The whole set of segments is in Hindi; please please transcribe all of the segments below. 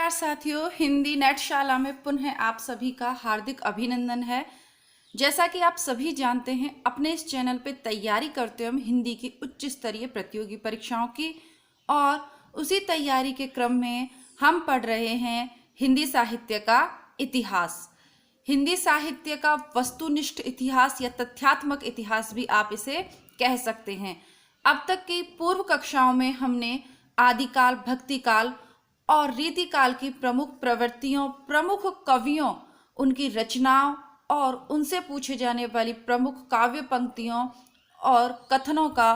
नमस्कार साथियों, हिंदी नेटशाला में पुनः आप सभी का हार्दिक अभिनंदन है। जैसा कि आप सभी जानते हैं, अपने इस चैनल पे तैयारी करते हैं हम हिंदी की उच्च स्तरीय प्रतियोगी परीक्षाओं की, और उसी तैयारी के क्रम में हम पढ़ रहे हैं हिंदी साहित्य का इतिहास। हिंदी साहित्य का वस्तुनिष्ठ इतिहास या तथ्यात्मक इतिहास भी आप इसे कह सकते हैं। अब तक की पूर्व कक्षाओं में हमने आदिकाल, भक्तिकाल और रीतिकाल की प्रमुख प्रवृत्तियों, प्रमुख कवियों, उनकी रचनाओं और उनसे पूछे जाने वाली प्रमुख काव्य पंक्तियों और कथनों का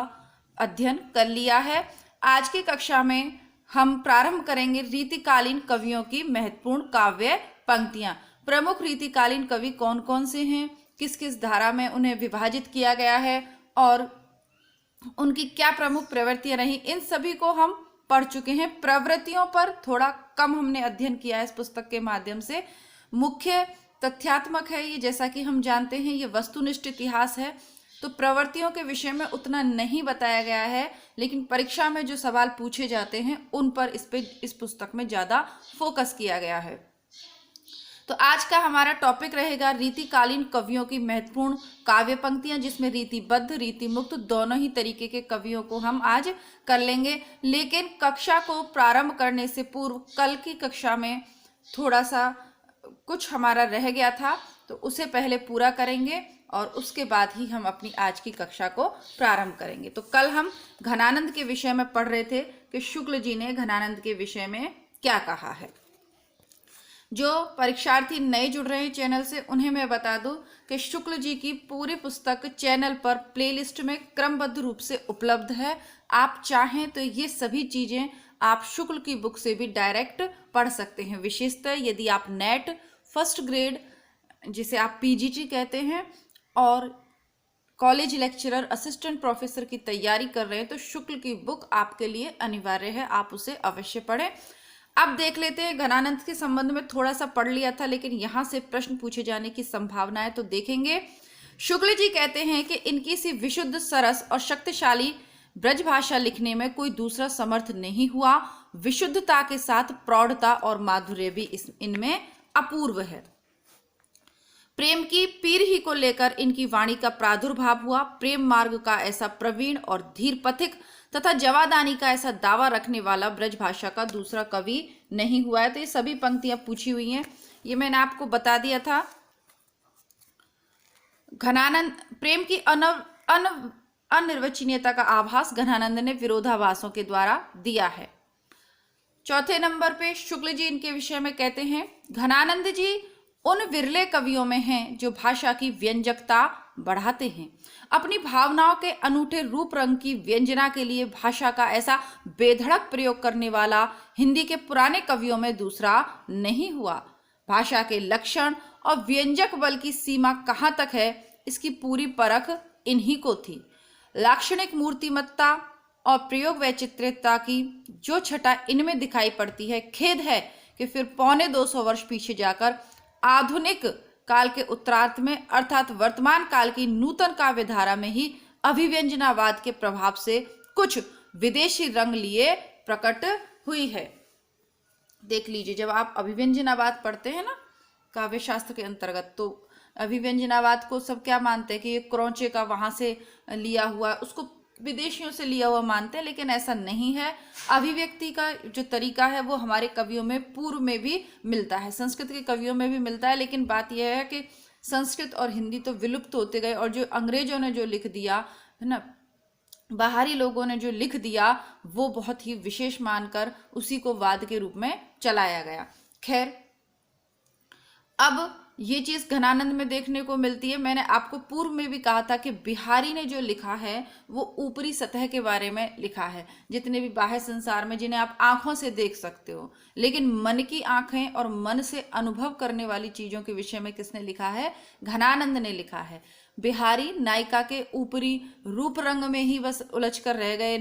अध्ययन कर लिया है। आज की कक्षा में हम प्रारंभ करेंगे रीतिकालीन कवियों की महत्वपूर्ण काव्य पंक्तियां। प्रमुख रीतिकालीन कवि कौन कौन से हैं, किस किस धारा में उन्हें विभाजित किया गया है और उनकी क्या प्रमुख प्रवृत्तियां रही, इन सभी को हम पढ़ चुके हैं। प्रवृत्तियों पर थोड़ा कम हमने अध्ययन किया है इस पुस्तक के माध्यम से। मुख्य तथ्यात्मक है ये, जैसा कि हम जानते हैं ये वस्तुनिष्ठ इतिहास है, तो प्रवृत्तियों के विषय में उतना नहीं बताया गया है, लेकिन परीक्षा में जो सवाल पूछे जाते हैं उन पर इस पुस्तक में ज़्यादा फोकस किया गया है। तो आज का हमारा टॉपिक रहेगा रीतिकालीन कवियों की महत्वपूर्ण काव्य पंक्तियां, जिसमें रीतिबद्ध, रीतिमुक्त दोनों ही तरीके के कवियों को हम आज कर लेंगे। लेकिन कक्षा को प्रारंभ करने से पूर्व कल की कक्षा में थोड़ा सा कुछ हमारा रह गया था, तो उसे पहले पूरा करेंगे और उसके बाद ही हम अपनी आज की कक्षा को प्रारंभ करेंगे। तो कल हम घनानंद के विषय में पढ़ रहे थे कि शुक्ल जी ने घनानंद के विषय में क्या कहा है। जो परीक्षार्थी नए जुड़ रहे हैं चैनल से, उन्हें मैं बता दूं कि शुक्ल जी की पूरी पुस्तक चैनल पर प्लेलिस्ट में क्रमबद्ध रूप से उपलब्ध है। आप चाहें तो ये सभी चीज़ें आप शुक्ल की बुक से भी डायरेक्ट पढ़ सकते हैं। विशेषतः यदि आप नेट फर्स्ट ग्रेड, जिसे आप पीजीटी कहते हैं, और कॉलेज लेक्चरर, असिस्टेंट प्रोफेसर की तैयारी कर रहे हैं, तो शुक्ल की बुक आपके लिए अनिवार्य है, आप उसे अवश्य पढ़ें। अब देख लेते हैं, घनानंद के संबंध में थोड़ा सा पढ़ लिया था, लेकिन यहाँ से प्रश्न पूछे जाने की संभावना है, तो देखेंगे। शुक्ल जी कहते हैं कि इनकी सी विशुद्ध, सरस और शक्तिशाली ब्रजभाषा लिखने में कोई दूसरा समर्थ नहीं हुआ। विशुद्धता के साथ प्रौढ़ता और माधुर्य भी इनमें अपूर्व है। प्रेम की पीर ही को लेकर इनकी वाणी का प्रादुर्भाव हुआ। प्रेम मार्ग का ऐसा प्रवीण और धीर पथिक तथा जवादानी का ऐसा दावा रखने वाला ब्रजभाषा का दूसरा कवि नहीं हुआ है। तो ये सभी पंक्तियां पूछी हुई हैं, ये मैंने आपको बता दिया था। घनानंद प्रेम की अनिर्वचनीयता का आभास घनानंद ने विरोधाभासों के द्वारा दिया है। चौथे नंबर पे शुक्ल जी इनके विषय में कहते हैं, घनानंद जी उन विरले कवियों में हैं जो भाषा की व्यंजकता बढ़ाते हैं। अपनी भावनाओं के अनूठे रूप रंग की व्यंजना के लिए भाषा का ऐसा बेधड़क प्रयोग करने वाला हिंदी के पुराने कवियों में दूसरा नहीं हुआ। भाषा के लक्षण और व्यंजक बल की सीमा कहाँ तक है, इसकी पूरी परख इन्हीं को थी। लाक्षणिक मूर्तिमत्ता और प्रयोग वैचित्र्यता की जो छटा इनमें दिखाई पड़ती है, खेद है कि फिर 250 वर्ष पीछे जाकर आधुनिक काल के उत्तरार्ध में, अर्थात वर्तमान काल की नूतन काव्य धारा में ही अभिव्यंजनावाद के प्रभाव से कुछ विदेशी रंग लिए प्रकट हुई है। देख लीजिए, जब आप अभिव्यंजनावाद पढ़ते हैं ना काव्य शास्त्र के अंतर्गत, तो अभिव्यंजनावाद को सब क्या मानते हैं कि ये क्रोचे का वहां से लिया हुआ, उसको विदेशियों से लिया हुआ मानते हैं, लेकिन ऐसा नहीं है। अभिव्यक्ति का जो तरीका है वो हमारे कवियों में पूर्व में भी मिलता है, संस्कृत के कवियों में भी मिलता है, लेकिन बात यह है कि संस्कृत और हिंदी तो विलुप्त होते गए, और जो अंग्रेजों ने जो लिख दिया है ना, बाहरी लोगों ने जो लिख दिया, वो बहुत ही विशेष मानकर उसी को वाद के रूप में चलाया गया। खैर, अब ये चीज घनानंद में देखने को मिलती है। मैंने आपको पूर्व में भी कहा था कि बिहारी ने जो लिखा है वो ऊपरी सतह के बारे में लिखा है, जितने भी बाह्य संसार में जिन्हें आप आंखों से देख सकते हो, लेकिन मन की आंखें और मन से अनुभव करने वाली चीजों के विषय में किसने लिखा है, घनानंद ने लिखा है। बिहारी नायिका के ऊपरी रूप रंग में ही बस उलझ कर रह गए,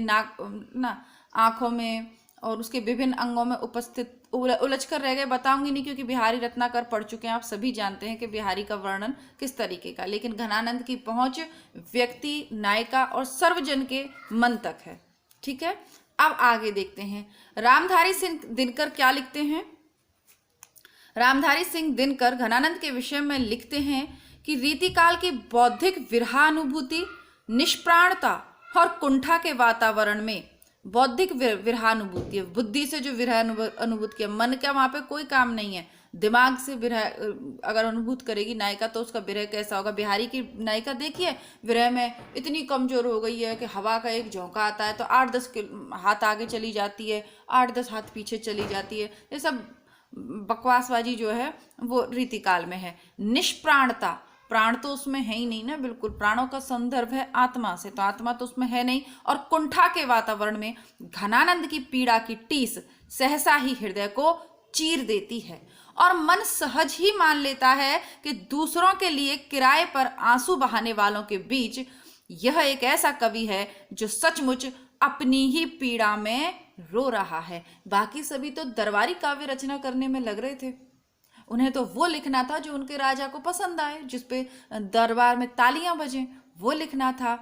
आंखों में और उसके विभिन्न अंगों में उपस्थित उलझ कर रह गए। बताऊंगी नहीं, क्योंकि बिहारी रत्नाकर पढ़ चुके हैं, आप सभी जानते हैं कि बिहारी का वर्णन किस तरीके का, लेकिन घनानंद की पहुंच व्यक्ति, नायिका और सर्वजन के मन तक है। ठीक है, अब आगे देखते हैं रामधारी सिंह दिनकर क्या लिखते हैं। रामधारी सिंह दिनकर घनानंद के विषय में लिखते हैं कि रीतिकाल की बौद्धिक विरहानुभूति, निष्प्राणता और कुंठा के वातावरण में बौद्धिक विरहानुभूति है, बुद्धि से जो विरह अनुभूत किया, मन का वहां पे कोई काम नहीं है, दिमाग से विरह अगर अनुभूत करेगी नायिका तो उसका विरह कैसा होगा। बिहारी की नायिका देखिए, विरह में इतनी कमजोर हो गई है कि हवा का एक झोंका आता है तो 8-10 हाथ आगे चली जाती है, 8-10 हाथ पीछे चली जाती है। ये सब बकवासबाजी जो है वो रीतिकाल में है। निष्प्राणता, प्राण तो उसमें है ही नहीं ना, बिल्कुल प्राणों का संदर्भ है आत्मा से, तो आत्मा तो उसमें है नहीं। और कुंठा के वातावरण में घनानंद की पीड़ा की टीस सहसा ही हृदय को चीर देती है और मन सहज ही मान लेता है कि दूसरों के लिए किराए पर आंसू बहाने वालों के बीच यह एक ऐसा कवि है जो सचमुच अपनी ही पीड़ा में रो रहा है। बाकी सभी तो दरबारी काव्य रचना करने में लग रहे थे, उन्हें तो वो लिखना था जो उनके राजा को पसंद आए, जिसपे दरबार में तालियां बजें, वो लिखना था,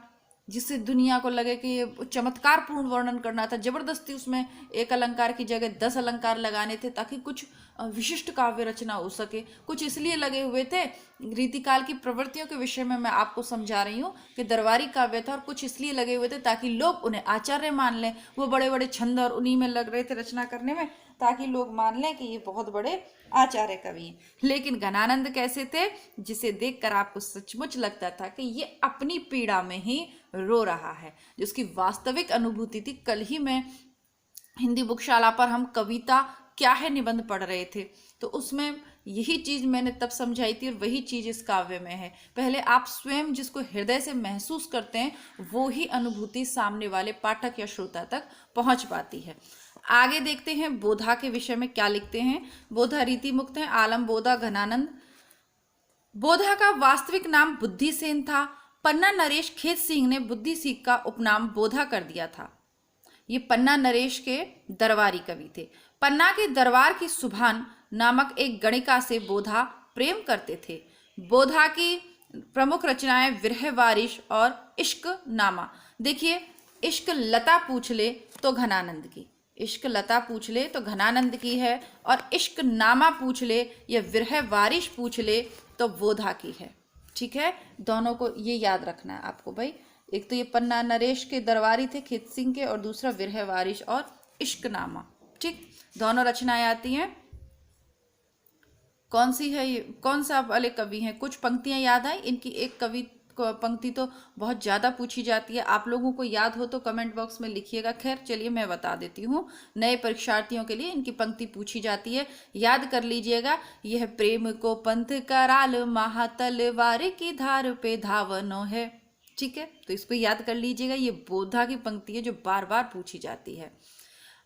जिससे दुनिया को लगे कि ये चमत्कार पूर्ण वर्णन करना था। जबरदस्ती उसमें एक अलंकार की जगह 10 अलंकार लगाने थे ताकि कुछ विशिष्ट काव्य रचना हो सके। कुछ इसलिए लगे हुए थे, रीतिकाल की प्रवृत्तियों के विषय में मैं आपको समझा रही हूँ कि दरबारी काव्य था, और कुछ इसलिए लगे हुए थे ताकि लोग उन्हें आचार्य मान लें। वो बड़े बड़े छंद और उन्हीं में लग रहे थे रचना करने में, ताकि लोग मान लें कि ये बहुत बड़े आचार्य कवि हैं। लेकिन घनानंद कैसे थे, जिसे देखकर आपको सचमुच लगता था कि ये अपनी पीड़ा में ही रो रहा है, जिसकी वास्तविक अनुभूति थी। कल ही मैं हिंदी बुकशाला पर हम कविता क्या है निबंध पढ़ रहे थे, तो उसमें यही चीज मैंने तब समझाई थी और वही चीज इस काव्य में है। पहले आप स्वयं जिसको हृदय से महसूस करते हैं वो ही अनुभूति सामने वाले पाठक या श्रोता तक पहुंच पाती है। आगे देखते हैं बोधा के विषय में क्या लिखते हैं। बोधा रीति मुक्त है, आलम बोधा घनानंद। बोधा का वास्तविक नाम बुद्धिसेन था। पन्ना नरेश खेत सिंह ने बुद्धि सिंह का उपनाम बोधा कर दिया था। ये पन्ना नरेश के दरबारी कवि थे। पन्ना के दरबार की सुभान नामक एक गणिका से बोधा प्रेम करते थे। बोधा की प्रमुख रचनाएं विरह वारिश और इश्क नामा। देखिए, इश्क लता पूछ ले तो घनानंद की, इश्क लता पूछ ले तो घनानंद की है, और इश्क नामा पूछ ले या विरह वारिश पूछ ले तो बोधा की है। ठीक है, दोनों को ये याद रखना है आपको भाई। एक तो ये पन्ना नरेश के दरबारी थे खेत सिंह के, और दूसरा विरह वारिश और इश्क नामा। ठीक, दोनों रचनाएं आती हैं। कौन सी है ये, कौन सा वाले कवि हैं? कुछ पंक्तियां याद आई इनकी। एक कवि पंक्ति तो बहुत ज़्यादा पूछी जाती है, आप लोगों को याद हो तो कमेंट बॉक्स में लिखिएगा। खैर चलिए मैं बता देती हूँ, नए परीक्षार्थियों के लिए इनकी पंक्ति पूछी जाती है, याद कर लीजिएगा। यह प्रेम को पंथ कराल महातलवार की धार पे धावनो है। ठीक है, तो इसको याद कर लीजिएगा। ये बोधा की पंक्ति है जो बार बार पूछी जाती है।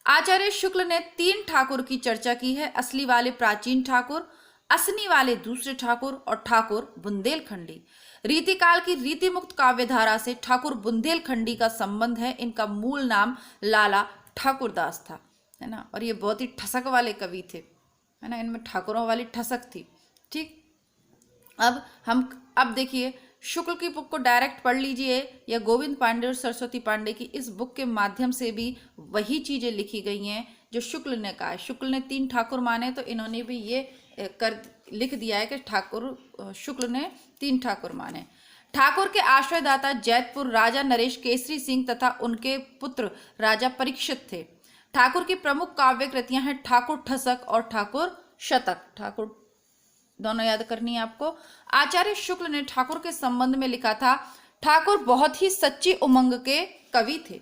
आचार्य शुक्ल ने 3 ठाकुर की चर्चा की है, असली वाले प्राचीन ठाकुर, असनी वाले दूसरे ठाकुर और ठाकुर बुंदेलखंडी। रीतिकाल की रीति मुक्त काव्यधारा से ठाकुर बुंदेलखंडी का संबंध है। इनका मूल नाम लाला ठाकुरदास था, है ना, और ये बहुत ही ठसक वाले कवि थे, है ना, इनमें ठाकुरों वाली ठसक थी। ठीक, अब देखिए, शुक्ल की बुक को डायरेक्ट पढ़ लीजिए या गोविंद पांडे और सरस्वती पांडे की इस बुक के माध्यम से भी वही चीजें लिखी गई हैं जो शुक्ल ने कहा है। शुक्ल ने 3 ठाकुर माने, तो इन्होंने भी ये लिख दिया है कि ठाकुर शुक्ल ने 3 ठाकुर माने। ठाकुर के आश्रयदाता जैतपुर राजा नरेश केसरी सिंह तथा उनके पुत्र राजा परीक्षित थे। ठाकुर की प्रमुख काव्य कृतियां हैं ठाकुर ठसक और ठाकुर शतक। ठाकुर दोनों याद करनी है आपको। आचार्य शुक्ल ने ठाकुर के संबंध में लिखा था, ठाकुर बहुत ही सच्ची उमंग के कवि थे।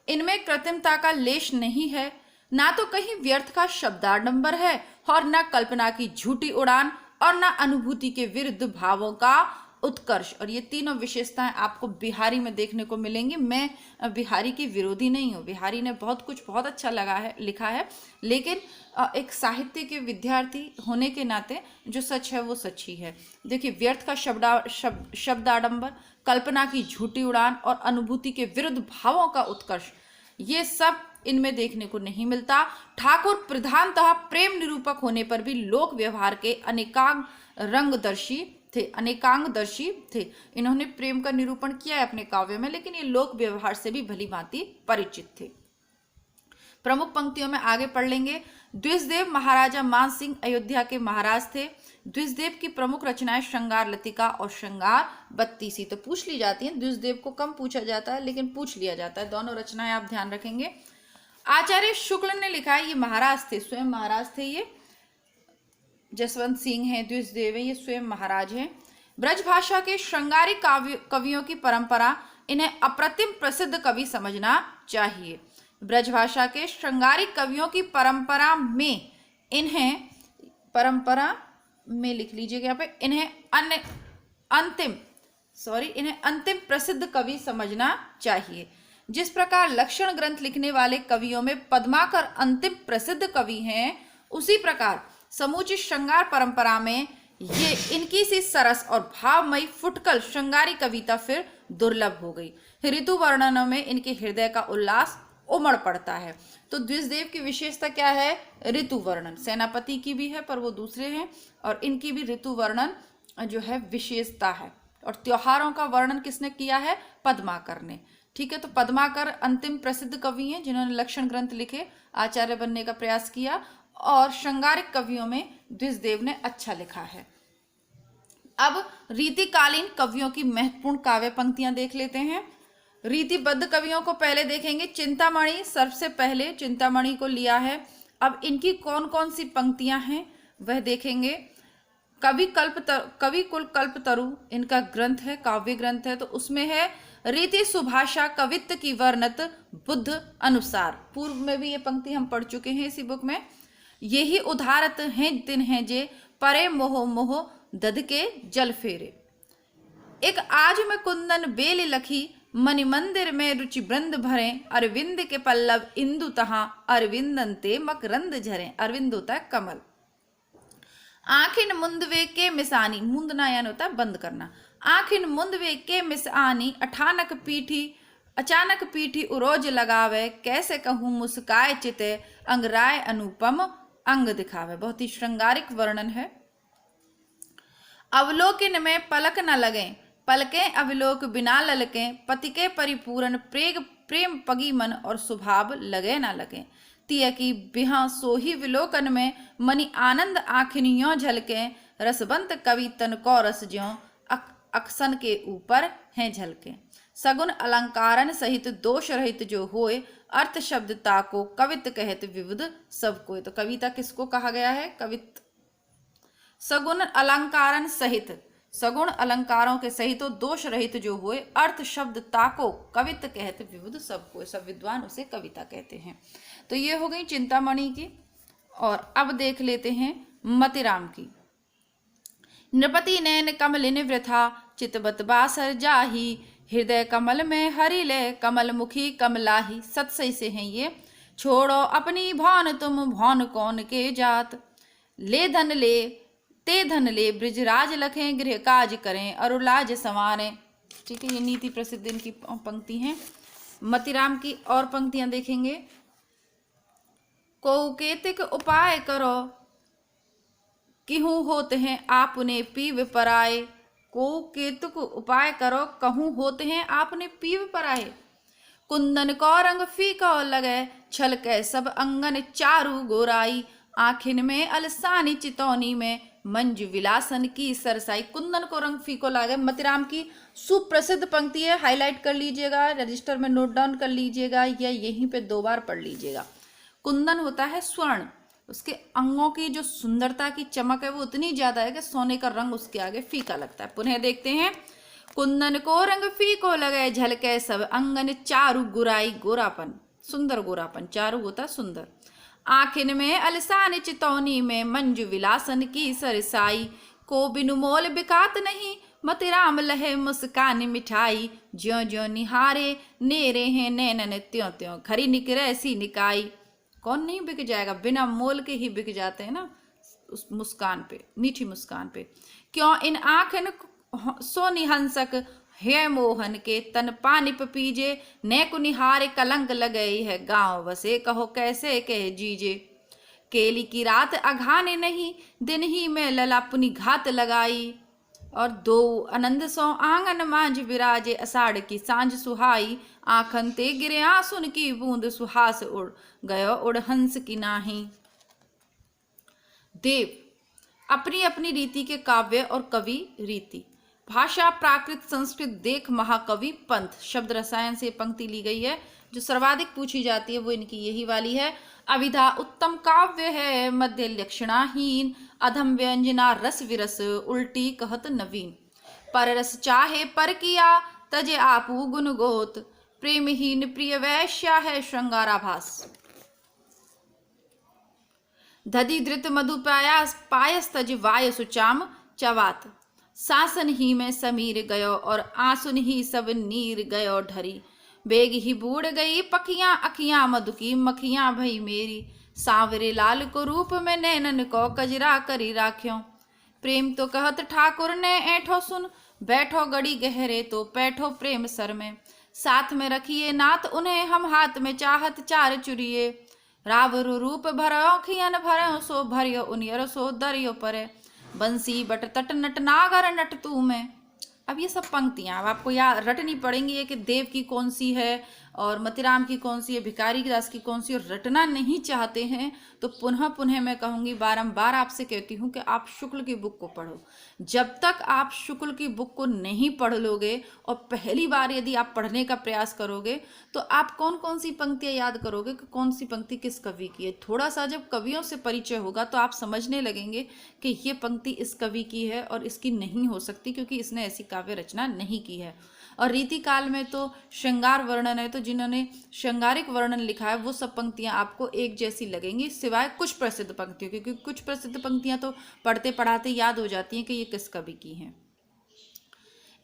इनमें कृत्रिमता का लेश नहीं है, ना तो कहीं व्यर्थ का शब्दाडंबर है और ना कल्पना की झूठी उड़ान और ना अनुभूति के विरुद्ध भावों का उत्कर्ष। और ये तीनों विशेषताएं आपको बिहारी में देखने को मिलेंगी। मैं बिहारी की विरोधी नहीं हूँ, बिहारी ने बहुत कुछ बहुत अच्छा लिखा है, लेकिन एक साहित्य के विद्यार्थी होने के नाते जो सच है वो सच ही है। देखिए, व्यर्थ का शब्दाडंबर, कल्पना की झूठी उड़ान और अनुभूति के विरुद्ध भावों का उत्कर्ष, ये सब इनमें देखने को नहीं मिलता। ठाकुर प्रधानतः प्रेम निरूपक होने पर भी लोक व्यवहार के अनेकांगदर्शी थे। इन्होंने प्रेम का निरूपण किया है अपने काव्य में, लेकिन ये लोक व्यवहार से भी भली भांति परिचित थे। प्रमुख पंक्तियों में आगे पढ़ लेंगे। द्विजदेव महाराजा मान सिंह अयोध्या के महाराज थे। द्विजदेव की प्रमुख रचनाएं श्रृंगार लतिका और श्रृंगार बत्तीसी। तो पूछ ली जाती हैं, द्विजदेव को कम पूछा जाता है लेकिन पूछ लिया जाता है, दोनों रचनाएं आप ध्यान रखेंगे। आचार्य शुक्ल ने लिखा है, ये महाराज थे, स्वयं महाराज थे, ये जसवंत सिंह हैं, द्विजदेव हैं, ये स्वयं महाराज हैं। ब्रजभाषा के श्रृंगारिक कवियों की परंपरा, इन्हें अप्रतिम प्रसिद्ध कवि समझना चाहिए। ब्रजभाषा के श्रृंगारिक कवियों की परंपरा में इन्हें, परंपरा में लिख लीजिएगा यहाँ पे, इन्हें अंतिम प्रसिद्ध कवि समझना चाहिए। जिस प्रकार लक्षण ग्रंथ लिखने वाले कवियों में पद्माकर अंतिम प्रसिद्ध कवि हैं, उसी प्रकार समूची श्रृंगार परंपरा में ये इनकी सी सरस और भावमयी फुटकल श्रृंगारी कविता फिर दुर्लभ हो गई। ऋतु वर्णनों में इनके हृदय का उल्लास उमड़ पड़ता है। तो द्विजदेव की विशेषता क्या है? ऋतु वर्णन। सेनापति की भी है पर वो दूसरे हैं, और इनकी भी ऋतु वर्णन जो है विशेषता है। और त्योहारों का वर्णन किसने किया है? पद्माकर ने। ठीक है, तो पद्माकर अंतिम प्रसिद्ध कवि हैं जिन्होंने लक्षण ग्रंथ लिखे, आचार्य बनने का प्रयास किया, और श्रृंगारिक कवियों में द्विजदेव ने अच्छा लिखा है। अब रीतिकालीन कवियों की महत्वपूर्ण काव्य पंक्तियां देख लेते हैं। रीतिबद्ध कवियों को पहले देखेंगे। चिंतामणि, सबसे पहले चिंतामणि को लिया है। अब इनकी कौन कौन सी पंक्तियां हैं वह देखेंगे। कवि कुल कल्पतरु इनका ग्रंथ है, काव्य ग्रंथ है, तो उसमें है रीति सुभाषा कवित्व की वर्णत बुद्ध अनुसार। पूर्व में भी ये पंक्ति हम पढ़ चुके हैं इसी बुक में। यही उदारत हैं दिन हैं जे परे मोह मोह दध के जल फेरे। एक आज में कुंदन बेल लखी मणि मंदिर में रुचि वृंद भरे। अरविंद के पल्लव इंदु तहां अरविंदंते मकरंद झरे। अरविंद होता है कमल। आखिन मुंदवे के मिसानी, मुंदना यानी होता है बंद करना। आखिन मुंदवे के मिसानी अचानक पीठी उरोज लगावे। कैसे कहूँ मुस्काए चिते अंगराय अनुपम अंग दिखावे। बहुत ही श्रृंगारिक वर्णन है। अवलोकन में पलक न लगे, पलकें अवलोक बिना ललके। पति के परिपूर्ण प्रेम पगी मन और स्वभाव लगे न लगे। तिय की बिहा सोही विलोकन में मनि आनंद आखिनियों झलके। रसवंत कवि तन को रस ज्यों अक्सन के ऊपर हैं झलके। सगुन अलंकारन सहित दोष रहित जो होए। अर्थ शब्दता को कवित कहत विविध सब कोय। तो कविता किसको कहा गया है? कवित। सगुण अलंकारन सहित, सगुण अलंकारों के सहित दोष रहित जो होए। अर्थ शब्दता को कवित कहत विविध सब कोय। सब विद्वान उसे कविता कहते हैं। तो ये हो गई चिंतामणि की। और अब देख लेते हैं मतिराम की। नृपति नैन कमलिन वृथा चितबत बासर जाही। हृदय कमल में हरि ले कमल मुखी कमलाही। सतसई से हैं ये। छोड़ो अपनी भौन तुम भौन कौन के जात। ले धन ले ते धन ले ब्रिजराज लखें गृह काज करें अरुलाज संवारें। ठीक है, ये नीति प्रसिद्ध इनकी पंक्ति हैं। मतिराम की और पंक्तियां देखेंगे। कौकेतिक उपाय करो किहूँ होते हैं आपने पीव पराए। कौकेतिक उपाय करो कहूँ होते हैं आपने पीव पराए। कुंदन को रंग फीका लगे छलके सब अंगन चारू गोराई। आखिन में अलसानी चितौनी में मंजु विलासन की सरसाई। कुंदन को रंग फीको लागे मतिराम की सुप्रसिद्ध पंक्ति है। हाईलाइट कर लीजिएगा, रजिस्टर में नोट डाउन कर लीजिएगा, या यहीं पे 2 बार पढ़ लीजिएगा। कुंदन होता है स्वर्ण, उसके अंगों की जो सुंदरता की चमक है वो उतनी ज्यादा है कि सोने का रंग उसके आगे फीका लगता है। पुनः देखते हैं। कुंदन को रंग फीको लगे झलके सब अंगन चारू गुराई। गोरापन, सुंदर गोरापन। चारू होता सुंदर। आखिन में अलसान चितौनी में मंजु विलासन की सरसाई। को बिनु मोल बिकात नहीं मतिराम लहे मुस्कान मिठाई। ज्यों ज्यों निहारे नेरे हैं नैनन त्यों त्यों खरी निकरे सी निकाई। कौन नहीं बिक जाएगा? बिना मोल के ही बिक जाते हैं ना उस मुस्कान पे, मीठी मुस्कान पे। क्यों इन आँखन सो निहंसक हे मोहन के तन पानिप पीजे। नैकु निहारे कलंक लगई है गांव बसे कहो कैसे कह जीजे। केली की रात अघाने नहीं दिन ही में ललापुनी घात लगाई। और दो आनंद सो आंगन मांझ विराजे, आषाढ़ की सांझ सुहाई, आंखन ते गिरे आंसुन की बूंद, सुहास उड़ गयो उड़ हंस की नाही। देव अपनी अपनी रीति के काव्य और कवि रीति। भाषा प्राकृत संस्कृत देख महाकवि पंथ। शब्द रसायन से पंक्ति ली गई है। जो सर्वाधिक पूछी जाती है वो इनकी यही वाली है। अविधा उत्तम काव्य है, मध्य लक्षणाहीन, अधम व्यंजना रस विरस, उल्टी कहत नवीन। पर रस चाहे पर किया, तजे आपू गुण गोत, प्रेमहीन प्रिय वैश्या है श्रृंगाराभास। दधि धृत मधु पायास, पायस तज वाय सुचाम चवात, सासन ही में समीर गयो और आंसुन ही सब नीर गयो ढरी। बेग ही बूढ़ गई पखियां अखियां, मधु की मखियां भई मेरी, सांवरे लाल को रूप में नैनन को कजरा करी राख्यों। प्रेम तो कहत ठाकुर ने ऐठो सुन, बैठो गड़ी गहरे तो पैठो प्रेम सर में, साथ में रखिए नाथ उन्हें हम हाथ में चाहत चार चुरिए। रावरु रूप भरो खियन भरो, सो भरियो उनियर सो दरियो परे, बंसी बट तट नट नागर नट तू में। अब ये सब पंक्तियां अब आपको याद रटनी पड़ेंगी है कि देव की कौन सी है और मतिराम की कौन सी है, भिखारी दास की कौन सी है। रटना नहीं चाहते हैं तो पुनः पुनः मैं कहूँगी, बारंबार आपसे कहती हूँ कि आप शुक्ल की बुक को पढ़ो। जब तक आप शुक्ल की बुक को नहीं पढ़ लोगे और पहली बार यदि आप पढ़ने का प्रयास करोगे तो आप कौन कौन सी पंक्तियाँ याद करोगे कि कौन सी पंक्ति किस कवि की है। थोड़ा सा जब कवियों से परिचय होगा तो आप समझने लगेंगे कि ये पंक्ति इस कवि की है और इसकी नहीं हो सकती क्योंकि इसने ऐसी काव्य रचना नहीं की है। और रीति काल में तो श्रृंगार वर्णन है, तो जिन्होंने श्रृंगारिक वर्णन लिखा है वो सब पंक्तियां आपको एक जैसी लगेंगी सिवाय कुछ प्रसिद्ध पंक्तियों, क्योंकि कुछ प्रसिद्ध पंक्तियां तो पढ़ते पढ़ाते याद हो जाती हैं कि ये किस कवि की हैं।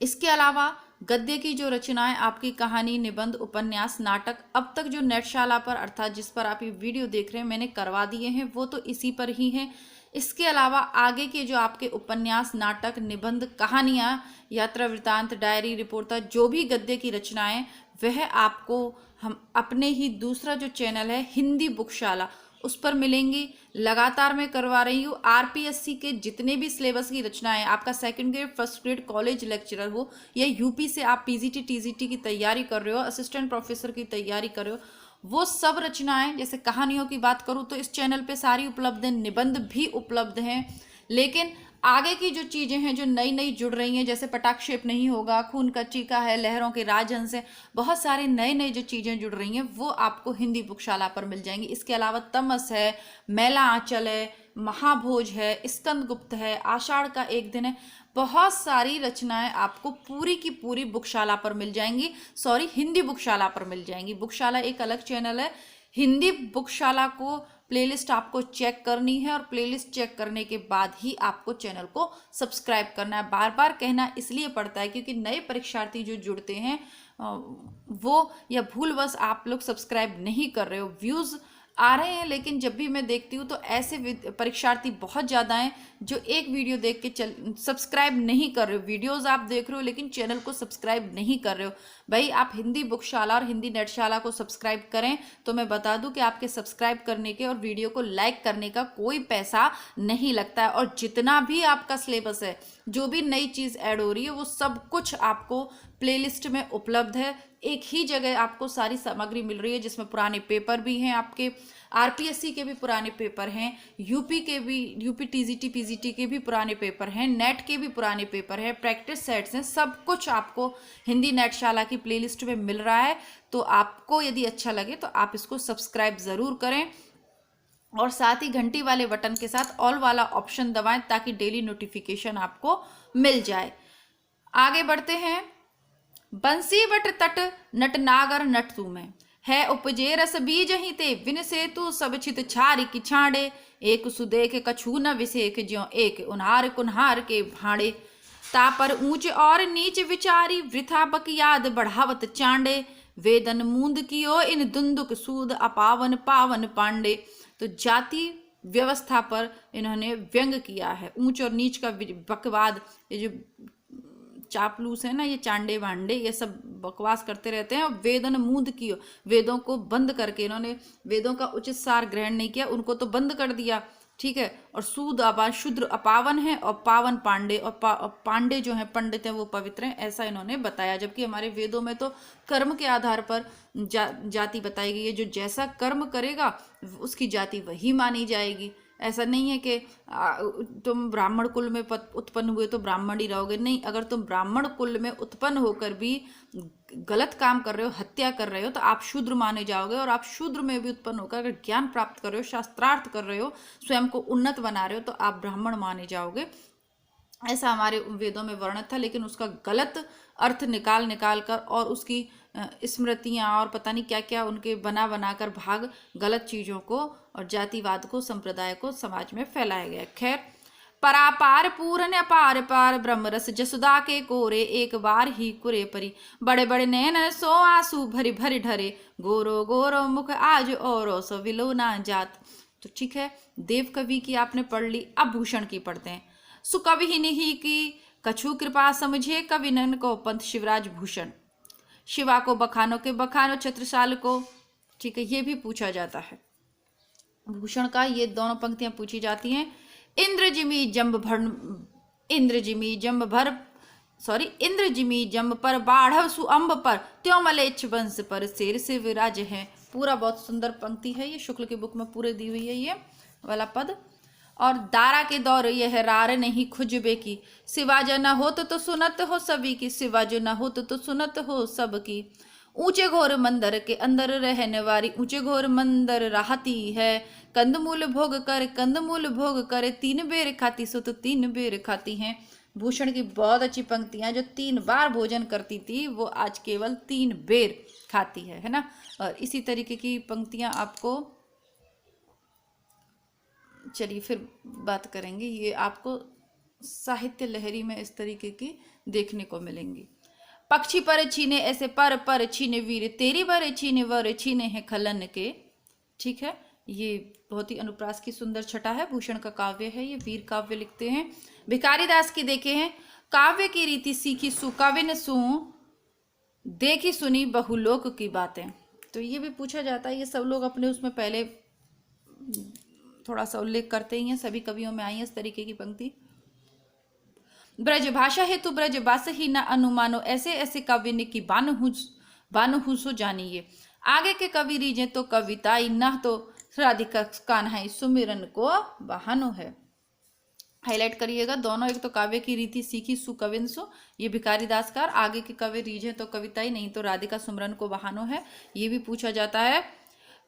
इसके अलावा गद्य की जो रचनाएं आपकी कहानी, निबंध, उपन्यास, नाटक अब तक जो नेटशाला पर अर्थात जिस पर आप ये वीडियो देख रहे हैं मैंने करवा दिए हैं वो तो इसी पर ही हैं। इसके अलावा आगे के जो आपके उपन्यास, नाटक, निबंध, कहानियाँ, यात्रा वृत्तांत, डायरी, रिपोर्टर, जो भी गद्य की रचनाएं वह आपको हम अपने ही दूसरा जो चैनल है हिंदी बुकशाला उस पर मिलेंगी। लगातार मैं करवा रही हूँ आरपीएससी के जितने भी सिलेबस की रचनाएं, आपका second grade, first grade, college lecturer हो या यूपी से आप पीजीटी टीजीटी की तैयारी कर रहे हो, असिस्टेंट प्रोफेसर की तैयारी कर रहे हो, वो सब रचनाएं, जैसे कहानियों की बात करूँ तो इस चैनल पे सारी उपलब्ध हैं, निबंध भी उपलब्ध हैं। लेकिन आगे की जो चीज़ें हैं जो नई नई जुड़ रही हैं, जैसे पटाक्षेप नहीं होगा, खून का टीका है, लहरों के राजहंस है, बहुत सारे नए नए जो चीज़ें जुड़ रही हैं वो आपको हिंदी बुकशाला पर मिल जाएंगी। इसके अलावा तमस है, मैला आंचल है, महाभोज है, स्कंद गुप्त है, आषाढ़ का एक दिन है, बहुत सारी रचनाएं आपको पूरी की पूरी बुकशाला पर मिल जाएंगी। सॉरी, हिंदी बुकशाला पर मिल जाएंगी। बुकशाला एक अलग चैनल है। हिंदी बुकशाला को प्लेलिस्ट आपको चेक करनी है और प्लेलिस्ट चेक करने के बाद ही आपको चैनल को सब्सक्राइब करना है। बार बार कहना इसलिए पड़ता है क्योंकि नए परीक्षार्थी जो जुड़ते हैं वो या भूलवश आप लोग सब्सक्राइब नहीं कर रहे हो। व्यूज़ आ रहे हैं लेकिन जब भी मैं देखती हूँ तो ऐसे परीक्षार्थी बहुत ज़्यादा हैं जो एक वीडियो देख के सब्सक्राइब नहीं कर रहे हो। वीडियोस आप देख रहे हो लेकिन चैनल को सब्सक्राइब नहीं कर रहे हो। भाई आप हिंदी बुकशाला और हिंदी नेटशाला को सब्सक्राइब करें तो मैं बता दूं कि आपके सब्सक्राइब करने के और वीडियो को लाइक करने का कोई पैसा नहीं लगता है। और जितना भी आपका सिलेबस है, जो भी नई चीज़ ऐड हो रही है वो सब कुछ आपको प्लेलिस्ट में उपलब्ध है। एक ही जगह आपको सारी सामग्री मिल रही है जिसमें पुराने पेपर भी हैं, आपके आरपीएससी के भी पुराने पेपर हैं, यूपी के भी, यूपी टीजीटी पीजीटी के भी पुराने पेपर हैं, नेट के भी पुराने पेपर हैं, प्रैक्टिस सेट्स हैं, सब कुछ आपको हिंदी नेटशाला की प्लेलिस्ट में मिल रहा है। तो आपको यदि अच्छा लगे तो आप इसको सब्सक्राइब ज़रूर करें और साथ ही घंटी वाले बटन के साथ ऑल वाला ऑप्शन दबाएं ताकि डेली नोटिफिकेशन आपको मिल जाए। आगे बढ़ते हैं। बंसी बट तट नट नागर नट तू में है, उपजे रस बीज ही ते विन से तू सब छित छारी की छाड़े, एक सुदेख कछू न विसेख ज्यों एक उन्हार कुन्हार के भाड़े, तापर ऊंच और नीच विचारी वृथा बकियाद बढ़ावत चांडे, वेदन मूंद कियो इन दुंदुक सूद अपावन पावन पांडे। तो जाति व्यवस्था पर इन्होंने व्यंग किया है। ऊंच और नीच का बकवाद, ये जो चापलूस है ना, ये चांडे भांडे ये सब बकवास करते रहते हैं। और वेदन मूंद कियो, वेदों को बंद करके, इन्होंने वेदों का उचित सार ग्रहण नहीं किया, उनको तो बंद कर दिया। ठीक है। और सूद अपान, शूद्र अपावन है और पावन पांडे, और पांडे जो हैं पंडित हैं वो पवित्र हैं, ऐसा इन्होंने बताया। जबकि हमारे वेदों में तो कर्म के आधार पर जाति बताई गई है, जो जैसा कर्म करेगा उसकी जाति वही मानी जाएगी। ऐसा नहीं है कि तुम ब्राह्मण कुल में उत्पन्न हुए तो ब्राह्मण ही रहोगे, नहीं। अगर तुम ब्राह्मण कुल में उत्पन्न होकर भी गलत काम कर रहे हो, हत्या कर रहे हो, तो आप शूद्र माने जाओगे। और आप शूद्र में भी उत्पन्न होकर अगर ज्ञान प्राप्त कर रहे हो, शास्त्रार्थ कर रहे हो, स्वयं को उन्नत बना रहे हो, तो आप ब्राह्मण माने जाओगे। ऐसा हमारे वेदों में वर्णित था, लेकिन उसका गलत अर्थ निकाल कर और उसकी स्मृतियाँ और पता नहीं क्या क्या उनके बना कर भाग गलत चीज़ों को और जातिवाद को, संप्रदाय को समाज में फैलाया गया। खैर, परापार पूरन अपार पार ब्रह्म रस जसुदा के कोरे, एक बार ही कुरे परी, बड़े बड़े नैन सो आंसू भरी भरी ढरे, गोरो गोरो मुख आज और सो विलो ना जात। तो ठीक है, देव कवि की आपने पढ़ ली, अब भूषण की पढ़ते हैं। सुकविहीन ही की कछु कृपा समझे, कविनन को पंथ शिवराज भूषण, शिवा को बखानो के बखानो छत्रसाल को। ठीक है, ये भी पूछा जाता है भूषण का, ये दोनों पंक्तियां पूछी जाती हैं। इंद्रजिमी जम्ब पर बाढ़ सुअंब पर, त्यों मलेच्छ वंश पर शेर से विराज है। पूरा बहुत सुंदर पंक्ति है, ये शुक्ल की बुक में पूरे दी हुई है ये वाला पद। और दारा के दौर यह रार नहीं खुजबे की, सिवा जो न होत तो सुनत हो सभी की, सिवा जो न होत तो सुनत हो सबकी। ऊंचे घोर मंदिर के अंदर रहने वाली, ऊंचे घोर मंदिर राहती है, कंदमूल भोग कर, 3 बेर खाती सो तो 3 बेर खाती हैं। भूषण की बहुत अच्छी पंक्तियां, जो 3 बार भोजन करती थी वो आज केवल 3 बेर खाती है ना। और इसी तरीके की पंक्तियां आपको, चलिए फिर बात करेंगे, ये आपको साहित्य लहरी में इस तरीके की देखने को मिलेंगी। पक्षी पर छीने ऐसे पर छीने वीर, तेरी बर छीने वर छीने हैं खलन के। ठीक है, ये बहुत ही अनुप्रास की सुंदर छटा है, भूषण का काव्य है, ये वीर काव्य लिखते हैं। भिखारी दास की देखे हैं, काव्य की रीति सीखी सुकाविन सु, देखी सुनी बहुलोक की बातें। तो ये भी पूछा जाता है, ये सब लोग अपने उसमें पहले थोड़ा सा उल्लेख करते ही हैं, सभी कवियों में आई है इस तरीके की पंक्ति। ब्रज भाषा हेतु ब्रज बास ही न अनुमानो, ऐसे ऐसे काव्य ने की बानु सो जानिए। आगे के कवि रीजे तो कविताई, न तो राधिका कान्हाई सुमिरन को बहानो है। हाईलाइट करिएगा दोनों, एक तो काव्य की रीति सीखी सुकविंसु, ये भिखारी दास का, आगे के कवि रीझे तो कविताई, नहीं तो राधिका सुमरन को बहानो है। ये भी पूछा जाता है।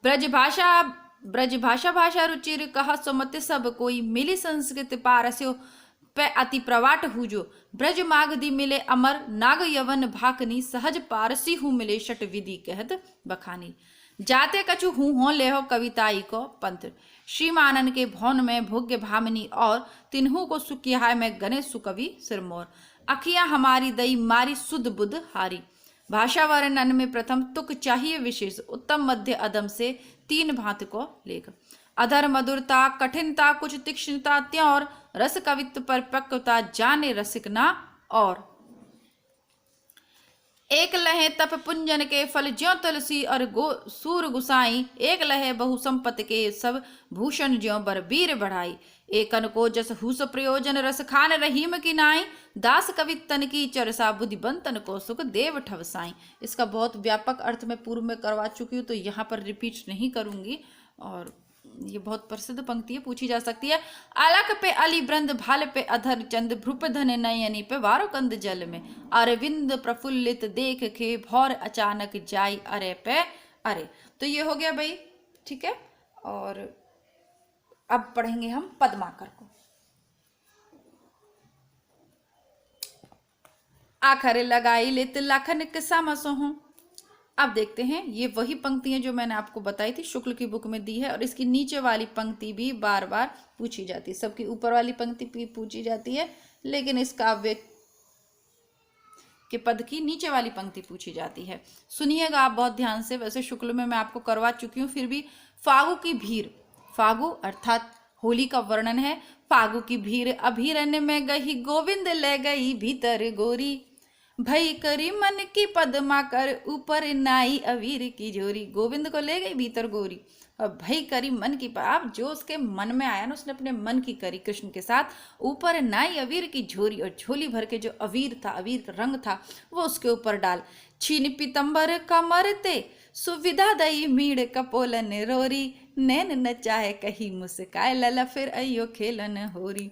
ब्रज भाषा रुचिर कहा सुमति सब कोई, मिली संस्कृत पारस्यो पे अति प्रवाट हुजो। ब्रज मागधी मिले अमर, नाग यवन भाकनी, सहज पारसी हूँ मिले शट विधि कहत बखानी। जाते कछु हूँ हो ले हो कविताई को पंथ, श्रीमानन के भवन में भोग्य भामिनी, और तिन्हू को सुखिया में गणेश सुकवि सिरमोर। अखियां हमारी दई मारी सुध बुध हारी, भाषा वर्णन में प्रथम तुक चाहिए विशेष, उत्तम मध्य अदम से 3 भांत को लेख। अधर मधुरता कठिनता कुछ तीक्ष्णता, त्योर रस कवित्व परिपक्वता, जाने रसिक ना और। एक लहे तप पुंजन के फल ज्यों तुलसी और सूर गुसाई, एक लहे बहु संपत के सब भूषण ज्यों बरबीर बढ़ाई। एकन को जस हुस प्रयोजन रस खान रहीम की नाई, दास कवितन की चरसा बुद्धिबंतन को सुख देव ठवसाई। इसका बहुत व्यापक अर्थ मैं पूर्व में करवा चुकी हूँ, तो यहाँ पर रिपीट नहीं करूंगी। और ये बहुत प्रसिद्ध पंक्ति है, पूछी जा सकती है। अलक पे अली ब्रंद, भाल पे अधर चंद, भ्रुप धन नयनी पे वारो कंद जल में, अरविंद प्रफुल्लित देख के भौर अचानक जाई अरे पे अरे। तो ये हो गया भाई, ठीक है। और अब पढ़ेंगे हम पद्माकर को। आखर लगाई लेत लखन के समसो हूं। अब देखते हैं, ये वही पंक्तियां जो मैंने आपको बताई थी, शुक्ल की बुक में दी है। और इसकी नीचे वाली पंक्ति भी बार बार पूछी जाती है, सबकी ऊपर वाली पंक्ति भी पूछी जाती है, लेकिन इस काव्य के पद की नीचे वाली पंक्ति पूछी जाती है। सुनिएगा आप बहुत ध्यान से। वैसे शुक्ल में मैं आपको करवा चुकी हूँ, फिर भी फागु की भीड़, फागु अर्थात होली का वर्णन है। फागु की भीड़ अभीरन में गई, गोविंद ले गई भीतर गोरी, भई करी मन की पद्मा कर ऊपर नाई अवीर की जोरी। गोविंद को ले गई भीतर गोरी, भई करी मन की आप जो उसके मन में आया ना, उसने अपने मन की करी कृष्ण के साथ। ऊपर नाई अवीर की झोरी, और झोली भर के जो अवीर था, अवीर का रंग था, वो उसके ऊपर डाल। छीन पीतम्बर कमरते सुविधा दई मीड़ कपोलन रोरी, नैन नचाए कही मुस्काए लला फिर अयो खेलन होरी।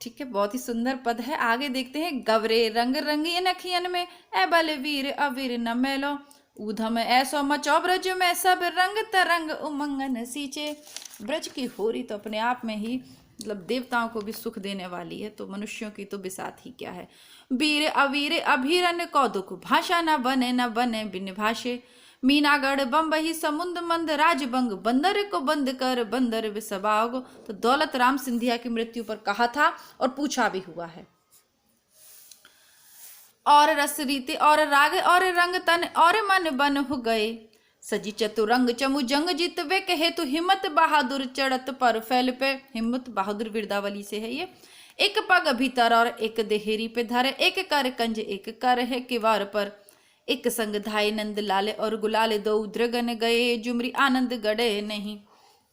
ठीक है, बहुत ही सुंदर पद है। आगे देखते हैं। गवरे रंग रंगी नखियन में ए बलवीर अवीर न मेलो, ऊधम ऐसो मचो ब्रज में सब रंग तरंग उमंगन सींचे। ब्रज की होरी तो अपने आप में ही मतलब देवताओं को भी सुख देने वाली है, तो मनुष्यों की तो बिसात ही क्या है। वीर अवीर अभिरन कौतुक भाषा न बने बिन भाषे, मीनागढ़ बम्बई समुंद मंद राजबंग, बंदर को बंद कर बंदर विसबाग। तो दौलत राम सिंधिया की मृत्यु पर कहा था और पूछा भी हुआ है। और रस रीति और राग और रंग तन और मन बन हो गए, सजी चतुरंग चमु जंग जीत वे कहे तू हिम्मत बहादुर चढ़त पर फैल पे। हिम्मत बहादुर बिरदावली से है ये। एक पग भीतर और एक देहेरी पे धरे, एक कर कंज एक कर है किवार पर, एक संग धाय नंद लाले और गुलाले दो द्रगन गए, जुमरी आनंद गड़े नहीं।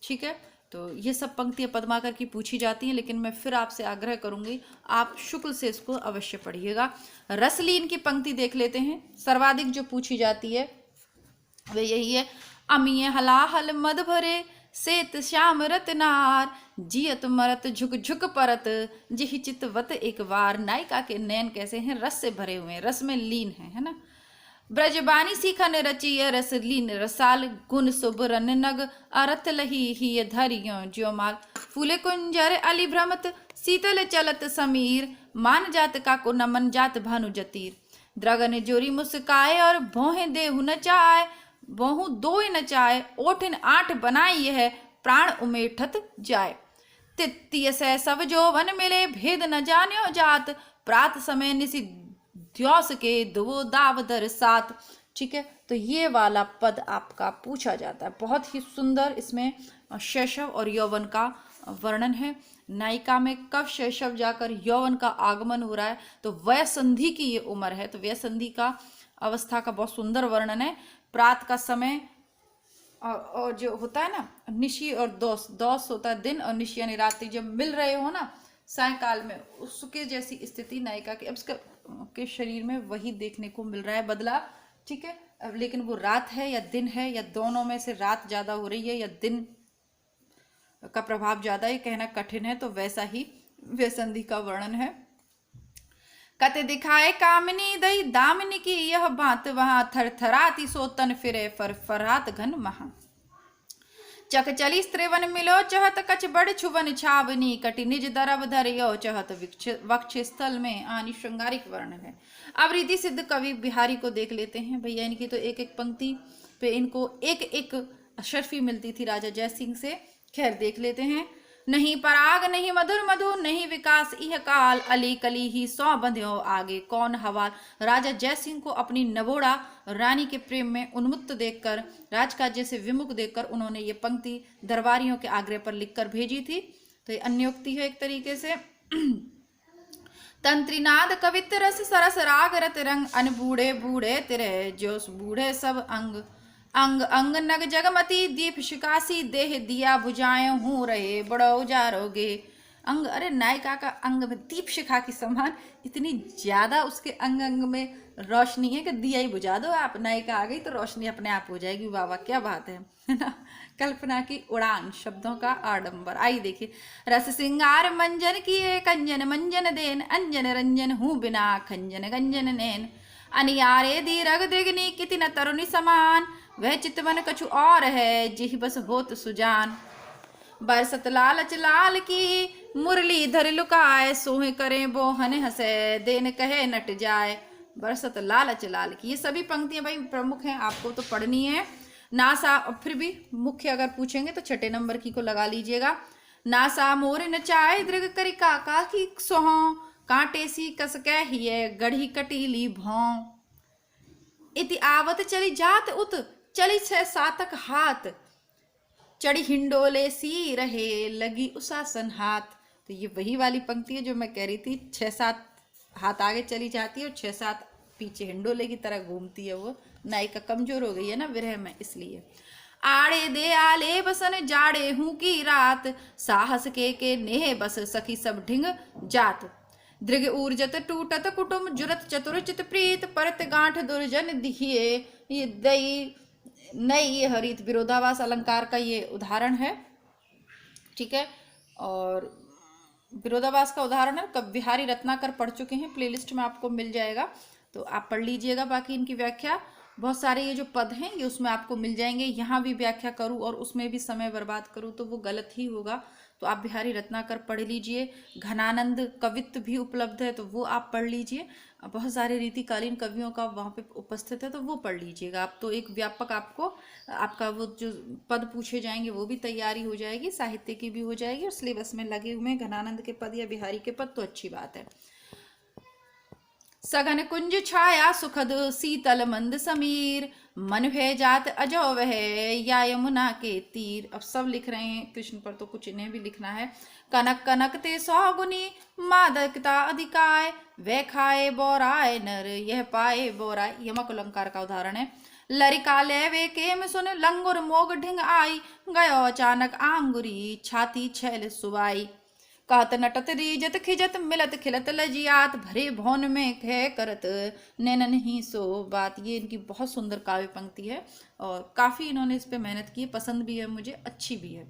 ठीक है, तो ये सब पंक्तियां पद्माकर की पूछी जाती हैं, लेकिन मैं फिर आपसे आग्रह करूंगी आप शुक्ल से इसको अवश्य पढ़िएगा। रसलीन की पंक्ति देख लेते हैं। सर्वाधिक जो पूछी जाती है वे यही है। अमीय हलाहल मद भरे सेत श्याम रतनार, जियत मरत झुक झुक परत जिहि चितवत एक बार। नायिका के नयन कैसे हैं? रस से भरे हुए हैं, रस में लीन है ना। ब्रजबानी सीखन रचिय रस लीन रसाल, गुण सुबरन नग अरथ लही ही धरियो ज्यो माल। फूले कुंजर अली भ्रमत शीतल चलत समीर, मान जात का को नमन जात भानु जतीर। द्रगन जोरी मुस्काए और भोहे देहु नचाए, बहु दो नचाए ओठिन आठ बनाई है, प्राण उमेठत जाए। तित्तीय से सब जोवन मिले भेद न जान्यो जात, प्रात समय निसी द्योस के दो दावदर सात। ठीक है, तो ये वाला पद आपका पूछा जाता है। बहुत ही सुंदर इसमें शैशव और यौवन का वर्णन है। नायिका में कब शैशव जाकर यौवन का आगमन हो रहा है, तो वयसंधि की ये उम्र है, तो वयसंधि का अवस्था का बहुत सुंदर वर्णन है। प्रात का समय और जो होता है ना निशी और दोस, दोस होता है दिन और निशी यानी रात्रि, जब मिल रहे हो ना सायकाल में, उसके जैसी स्थिति नायिका की अब के शरीर में वही देखने को मिल रहा है बदला। ठीक है, अब लेकिन वो रात है या दिन है, या दोनों में से रात ज्यादा हो रही है या दिन का प्रभाव ज्यादा है, कहना कठिन है। तो वैसा ही व्यसंधि का वर्णन है। कते दिखाए कामिनी दई दामिनी की यह बात, वहां थरथराती सो तन फिरे फरफरात घन महा। चक चली स्त्रीवन मिलो चहत कछ बड़ छुवन छावनी, कटि निज दरब धरियो चहत वक्ष स्थल में आनी। श्रृंगारिक वर्णन है। अब रिद्धि सिद्ध कवि बिहारी को देख लेते हैं। भैया इनकी तो एक एक पंक्ति पे इनको एक एक अशर्फी मिलती थी राजा जयसिंह से। खैर देख लेते हैं। नहीं पराग नहीं मधुर मधु नहीं विकास इह काल, अली कली ही सौ बंध्यो आगे कौन हवाल। राजा जयसिंह को अपनी नवोड़ा रानी के प्रेम में उन्मुक्त देखकर, राजकाज्य से विमुख देखकर उन्होंने ये पंक्ति दरबारियों के आग्रह पर लिखकर भेजी थी। तो ये अन्योक्ति है एक तरीके से। तंत्रीनाद कवित रस सरस राग रत रंग, अन बूढ़े बूढ़े तिरे जो बूढ़े सब अंग। अंग अंग नग जगमती दीप शिकासी, देह दिया बुझाए हूँ रहे बड़ो उजारोगे। अंग, अरे नायिका का अंग में दीप शिखा की समान इतनी ज्यादा उसके अंग अंग में रोशनी है कि दिया ही बुझा दो आप, नायिका आ गई तो रोशनी अपने आप हो जाएगी। वाह क्या बात है ना। कल्पना की उड़ान, शब्दों का आडंबर। आई देखिए। रस सिंगार मंजन किए कंजन मंजन देन, अंजन रंजन हूँ बिना खंजन गंजन नैन। अनियारे दी रग दृगनी किति न तरुणी समान, वह चितवन कछु और है जिहि बस होत सुजान। बरसत लालच लाल की मुरली धर लुकाए, सोहे करे बोहन हंसे देन कहे नट जाए। बरसत लालच लाल की, ये सभी पंक्तियां भाई प्रमुख हैं, आपको तो पढ़नी है। नासा, फिर भी मुख्य अगर पूछेंगे तो छठे नंबर की को लगा लीजिएगा। नासा मोर नचाए दृग करी काका की सोहों, कांटे सी कस कहिए गढ़ी कटीली भौं। इति आवत चली जात उत चली 6-7 हाथ, चढ़ी हिंडोले सी रहे लगी उसासन हाथ। तो ये वही वाली पंक्ति है जो मैं कह रही थी, 6-7 हाथ आगे चली जाती है और 6-7 पीछे हिंडोले की तरह घूमती है। वो नायिका कमजोर हो गई है ना विरह में, इसलिए। आड़े दे आले बसन जाड़े हूं की रात, साहस के नेह बस सखी सब ढिंग जात। दृग ऊर्जत टूटत कुटुम जुरत चतुर चित प्रीत, परत गांठ दुर्जन दिहिए ये दई नई हरित। विरोधाभास अलंकार का ये उदाहरण है, ठीक है। और विरोधाभास का उदाहरण है बिहारी रत्नाकर पढ़ चुके हैं, प्लेलिस्ट में आपको मिल जाएगा, तो आप पढ़ लीजिएगा। बाकी इनकी व्याख्या बहुत सारे ये जो पद हैं ये उसमें आपको मिल जाएंगे। यहाँ भी व्याख्या करूँ और उसमें भी समय बर्बाद करूँ तो वो गलत ही होगा, तो आप बिहारी रत्नाकर पढ़ लीजिए। घनानंद कवित्व भी उपलब्ध है तो वो आप पढ़ लीजिए। बहुत सारे रीतिकालीन कवियों का वहाँ पे उपस्थित है तो वो पढ़ लीजिएगा आप, तो एक व्यापक आपको आपका वो जो पद पूछे जाएंगे वो भी तैयारी हो जाएगी, साहित्य की भी हो जाएगी, और सिलेबस में लगे हुए घनानंद के पद या बिहारी के पद तो अच्छी बात है। सघन कुंज छाया सुखद शीतल मंद समीर, मन भय जात अजो वह या यमुना के तीर। अब सब लिख रहे हैं कृष्ण पर तो कुछ इन्हें भी लिखना है। कनक कनक ते सौगुनी मादकता अधिकाय, वह खाए बोराय नर यह पाए बोराय। यमक अलंकार का उदाहरण है। लरिका लेवे केम सुन लंगुर मोग ढिंग आई, गयो अचानक आंगुरी छाती छैल सुबाई। कहत नटत रीजत खिजत मिलत खिलत लजियात, भरे भौन में कह करत नैनन ही सो बात। ये इनकी बहुत सुंदर काव्य पंक्ति है और काफी इन्होंने इस पे मेहनत की, पसंद भी है मुझे, अच्छी भी है।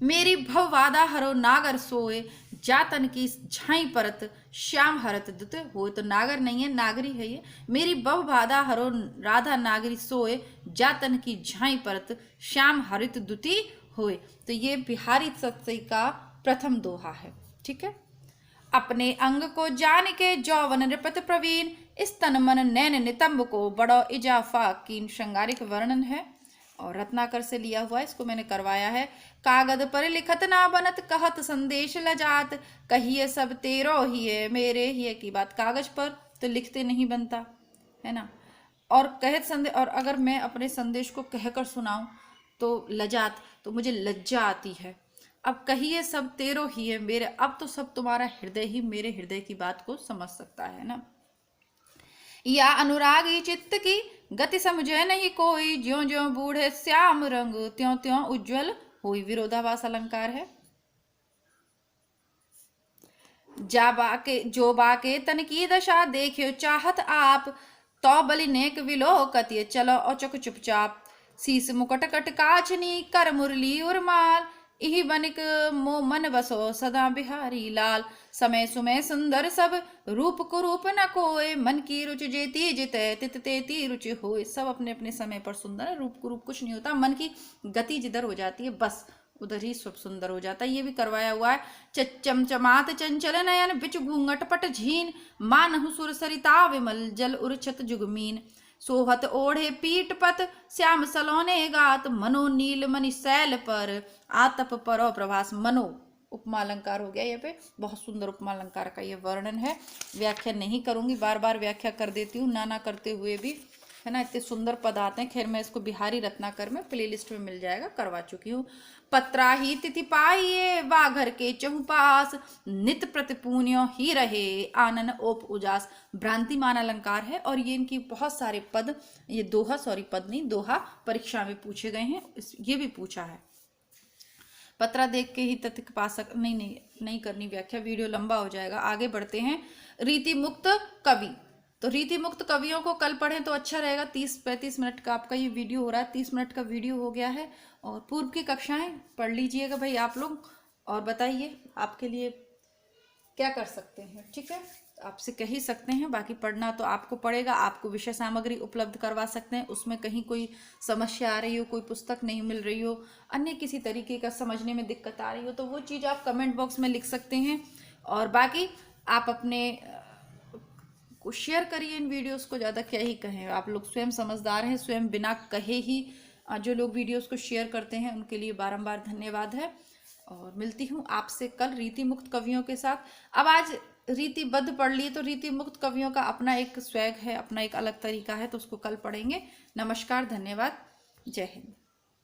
मेरी भववादा हरो नागर सोए, जातन की झाई परत श्याम हरत दुत हो। तो नागर नहीं है, नागरी है ये। मेरी भववादा हरो राधा नागरी सोए, जातन की झाई परत श्याम हरित दुति होए। तो ये बिहारी सत्सई का प्रथम दोहा है, ठीक है। अपने अंग को जान के जौवन नृपत प्रवीण, इस तन मन नैन नितंब को बड़ो इजाफा कीन। श्रृंगारिक वर्णन है और रत्नाकर से लिया हुआ है, इसको मैंने करवाया है। कागद पर लिखत ना बनत कहत संदेश लजात, कहिए सब तेरो ही है मेरे ही की बात। कागज पर तो लिखते नहीं बनता है ना, और कहत संदेश, और अगर मैं अपने संदेश को कहकर सुनाऊं तो लजात, तो मुझे लज्जा आती है। अब कहिए सब तेरो ही है मेरे, अब तो सब तुम्हारा हृदय ही मेरे हृदय की बात को समझ सकता है ना। या अनुरागी चित्त की गति समझे नहीं कोई, ज्यों ज्यों बूढ़े श्याम रंग त्यों त्यों उज्जवल हुई। विरोधाभास अलंकार है। जा बाके जो बाके तन की दशा देखियो चाहत आप, तो बलि नेक विलोकत ये चलो औचक चुपचाप। शीस मुकट कट काचनी कर मुरली उर्माल, इही बनिक मो मन बसो सदा बिहारी लाल। समय सुमय सुंदर सब रूप कुरूप न कोय, मन की रुचि जेती जितै तित तेती रुचि होय। सब अपने अपने समय पर सुंदर है, रूप कुरूप कुछ नहीं होता, मन की गति जिधर हो जाती है बस उधर ही सब सुंदर हो जाता है। ये भी करवाया हुआ है। चमचमात चंचल नयन बिच घूंघट पट झीन, मानहु सुर सरिता विमल जल उर्छत जुगमीन। सोहत ओढ़े पीठ पत श्याम सलोने गात, मनो नील मणि शैल पर आतप परो प्रभास। मनो उपमा अलंकार हो गया, ये पे बहुत सुंदर उपमा अलंकार का ये वर्णन है। व्याख्या नहीं करूंगी, बार बार व्याख्या कर देती हूँ ना करते हुए भी, है ना। इतने सुंदर पद आते हैं। खैर मैं इसको बिहारी रत्नाकर में प्लेलिस्ट में मिल जाएगा, करवा चुकी हूँ। पत्रा ही तिथि पाइये वा घर के चहुपास, नित प्रतिपून्यो ही रहे आनन ओप उजास। भ्रांतिमान अलंकार है और ये इनकी बहुत सारे पद, ये दोहा, सॉरी पद नहीं दोहा, परीक्षा में पूछे गए हैं। ये भी पूछा है। पत्रा देख के ही तथ्य पा सक नहीं करनी व्याख्या, वीडियो लंबा हो जाएगा। आगे बढ़ते हैं। रीति मुक्त कवि, तो रीति मुक्त कवियों को कल पढ़ें तो अच्छा रहेगा। 30-35 मिनट का आपका ये वीडियो हो रहा है, 30 मिनट का वीडियो हो गया है। और पूर्व की कक्षाएं पढ़ लीजिएगा भाई आप लोग, और बताइए आपके लिए क्या कर सकते हैं, ठीक है। आपसे कह ही सकते हैं, बाकी पढ़ना तो आपको पड़ेगा। आपको विषय सामग्री उपलब्ध करवा सकते हैं, उसमें कहीं कोई समस्या आ रही हो, कोई पुस्तक नहीं मिल रही हो, अन्य किसी तरीके का समझने में दिक्कत आ रही हो, तो वो चीज़ आप कमेंट बॉक्स में लिख सकते हैं। और बाकी आप अपने को शेयर करिए इन वीडियोस को, ज़्यादा क्या ही कहें, आप लोग स्वयं समझदार हैं, स्वयं बिना कहे ही जो लोग वीडियोस को शेयर करते हैं उनके लिए बारंबार धन्यवाद है। और मिलती हूँ आपसे कल रीति मुक्त कवियों के साथ। अब आज रीतिबद्ध पढ़ लिए, तो रीति मुक्त कवियों का अपना एक स्वैग है, अपना एक अलग तरीका है, तो उसको कल पढ़ेंगे। नमस्कार, धन्यवाद, जय हिंद।